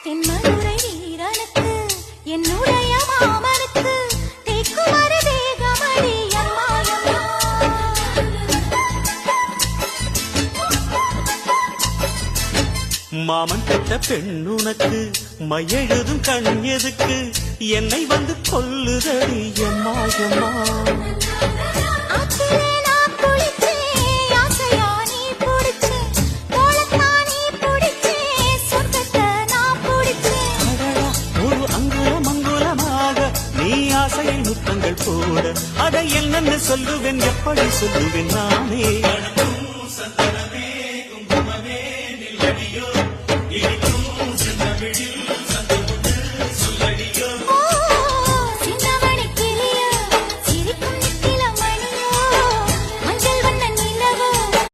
தென்மதுரை வீரனுக்கு என்னுடைய மாமனுக்கு தேக்குமர தேகமடி அம்மாயம்மா. மாமன் பெற்ற பெண்ணுனக்கு மையெழுதும் கண் எதுக்கு என்னை வந்து கொல்லுதடி எம்மாயம்மா. ஒரு அங்குலம் அங்குலமாக நீ ஆசையில் முத்தங்கள் போட அதை என்னன்னு சொல்லுவேன் எப்படி சொல்லுவேன் நானே.